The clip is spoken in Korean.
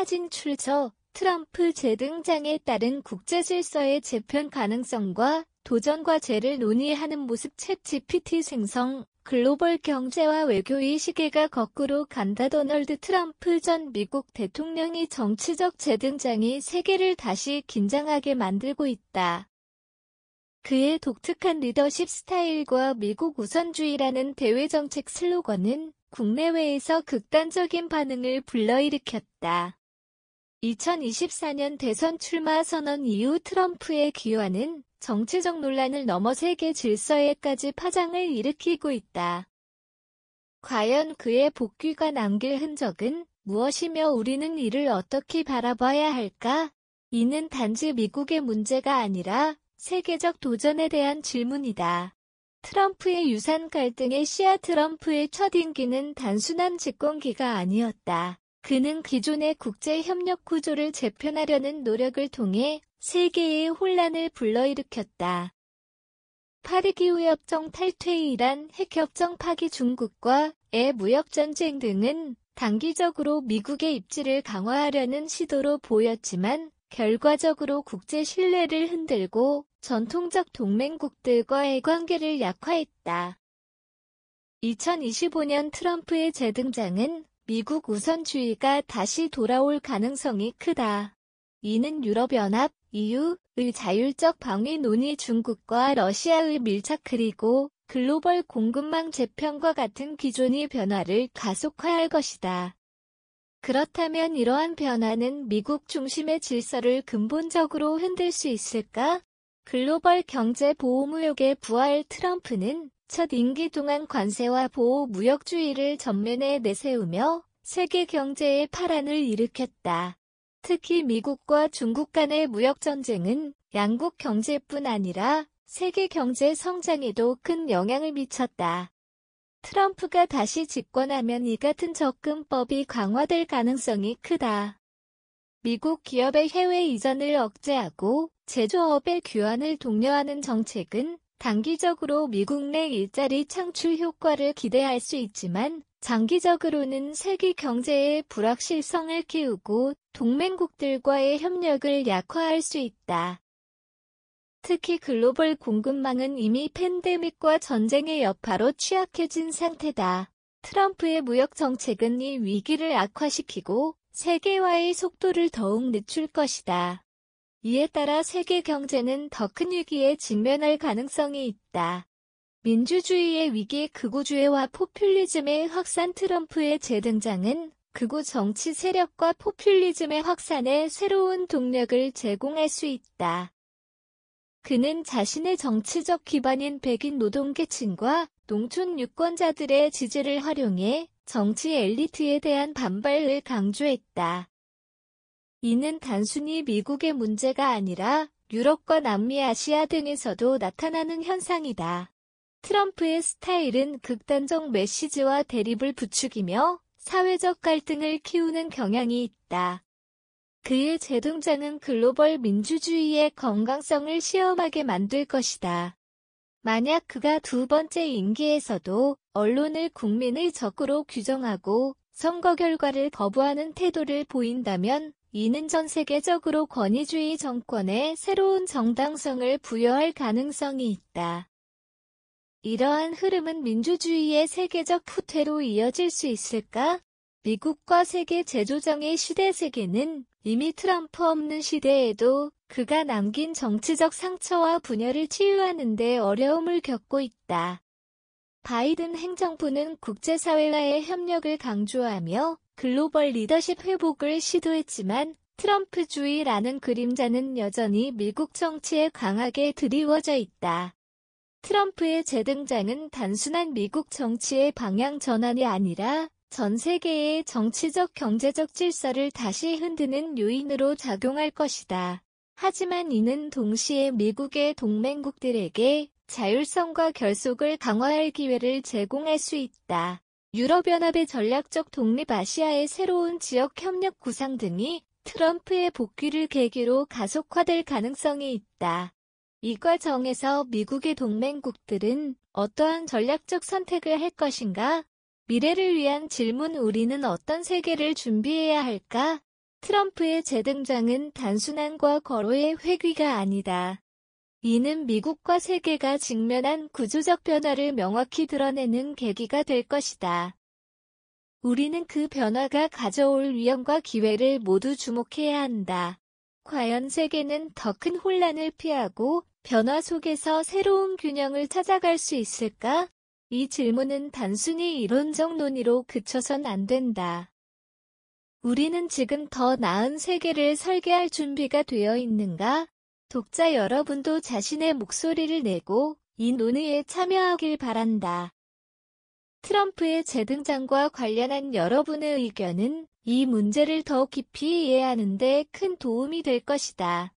사진 출처 트럼프 재등장에 따른 국제 질서의 재편 가능성과 도전 과제를 논의하는 모습. 챗GPT 생성. 글로벌 경제와 외교의 시계가 거꾸로 간다. 도널드 트럼프 전 미국 대통령의 정치적 재등장이 세계를 다시 긴장하게 만들고 있다. 그의 독특한 리더십 스타일과 미국 우선주의라는 대외정책 슬로건은 국내외에서 극단적인 반응을 불러일으켰다. 2024년 대선 출마 선언 이후 트럼프의 기여는 정치적 논란을 넘어 세계 질서에까지 파장을 일으키고 있다. 과연 그의 복귀가 남길 흔적은 무엇이며 우리는 이를 어떻게 바라봐야 할까? 이는 단지 미국의 문제가 아니라 세계적 도전에 대한 질문이다. 트럼프의 유산 갈등의 씨앗. 트럼프의 첫 임기는 단순한 집권기가 아니었다. 그는 기존의 국제협력 구조를 재편하려는 노력을 통해 세계의 혼란을 불러일으켰다. 파리기후협정 탈퇴, 이란 핵협정 파기, 중국과의 무역전쟁 등은 단기적으로 미국의 입지를 강화하려는 시도로 보였지만 결과적으로 국제 신뢰를 흔들고 전통적 동맹국들과의 관계를 약화했다. 2025년 트럼프의 재등장은 미국 우선주의가 다시 돌아올 가능성이 크다. 이는 유럽연합, EU의 자율적 방위 논의, 중국과 러시아의 밀착, 그리고 글로벌 공급망 재편과 같은 기존의 변화를 가속화할 것이다. 그렇다면 이러한 변화는 미국 중심의 질서를 근본적으로 흔들 수 있을까? 글로벌 경제 보호무역의 부활. 트럼프는 첫 임기 동안 관세와 보호 무역주의를 전면에 내세우며 세계 경제에 파란을 일으켰다. 특히 미국과 중국 간의 무역전쟁은 양국 경제뿐 아니라 세계 경제 성장에도 큰 영향을 미쳤다. 트럼프가 다시 집권하면 이 같은 접근법이 강화될 가능성이 크다. 미국 기업의 해외 이전을 억제하고 제조업의 귀환을 독려하는 정책은 단기적으로 미국 내 일자리 창출 효과를 기대할 수 있지만 장기적으로는 세계 경제의 불확실성을 키우고 동맹국들과의 협력을 약화할 수 있다. 특히 글로벌 공급망은 이미 팬데믹과 전쟁의 여파로 취약해진 상태다. 트럼프의 무역 정책은 이 위기를 악화시키고 세계화의 속도를 더욱 늦출 것이다. 이에 따라 세계 경제는 더 큰 위기에 직면할 가능성이 있다. 민주주의의 위기, 극우주의와 포퓰리즘의 확산. 트럼프의 재등장은 극우 정치 세력과 포퓰리즘의 확산에 새로운 동력을 제공할 수 있다. 그는 자신의 정치적 기반인 백인 노동계층과 농촌 유권자들의 지지를 활용해 정치 엘리트에 대한 반발을 강조했다. 이는 단순히 미국의 문제가 아니라 유럽과 남미, 아시아 등에서도 나타나는 현상이다. 트럼프의 스타일은 극단적 메시지와 대립을 부추기며 사회적 갈등을 키우는 경향이 있다. 그의 재등장은 글로벌 민주주의의 건강성을 시험하게 만들 것이다. 만약 그가 두 번째 임기에서도 언론을 국민의 적으로 규정하고 선거 결과를 거부하는 태도를 보인다면 이는 전 세계적으로 권위주의 정권에 새로운 정당성을 부여할 가능성이 있다. 이러한 흐름은 민주주의의 세계적 후퇴로 이어질 수 있을까? 미국과 세계 재조정의 시대. 세계는 이미 트럼프 없는 시대에도 그가 남긴 정치적 상처와 분열을 치유하는 데 어려움을 겪고 있다. 바이든 행정부는 국제사회와의 협력을 강조하며 글로벌 리더십 회복을 시도했지만 트럼프주의라는 그림자는 여전히 미국 정치에 강하게 드리워져 있다. 트럼프의 재등장은 단순한 미국 정치의 방향 전환이 아니라 전 세계의 정치적 경제적 질서를 다시 흔드는 요인으로 작용할 것이다. 하지만 이는 동시에 미국의 동맹국들에게 자율성과 결속을 강화할 기회를 제공할 수 있다. 유럽연합의 전략적 독립, 아시아의 새로운 지역 협력 구상 등이 트럼프의 복귀를 계기로 가속화될 가능성이 있다. 이 과정에서 미국의 동맹국들은 어떠한 전략적 선택을 할 것인가? 미래를 위한 질문. 우리는 어떤 세계를 준비해야 할까? 트럼프의 재등장은 단순한 과거로의 회귀가 아니다. 이는 미국과 세계가 직면한 구조적 변화를 명확히 드러내는 계기가 될 것이다. 우리는 그 변화가 가져올 위험과 기회를 모두 주목해야 한다. 과연 세계는 더 큰 혼란을 피하고 변화 속에서 새로운 균형을 찾아갈 수 있을까? 이 질문은 단순히 이론적 논의로 그쳐선 안 된다. 우리는 지금 더 나은 세계를 설계할 준비가 되어 있는가? 독자 여러분도 자신의 목소리를 내고 이 논의에 참여하길 바란다. 트럼프의 재등장과 관련한 여러분의 의견은 이 문제를 더 깊이 이해하는 데 큰 도움이 될 것이다.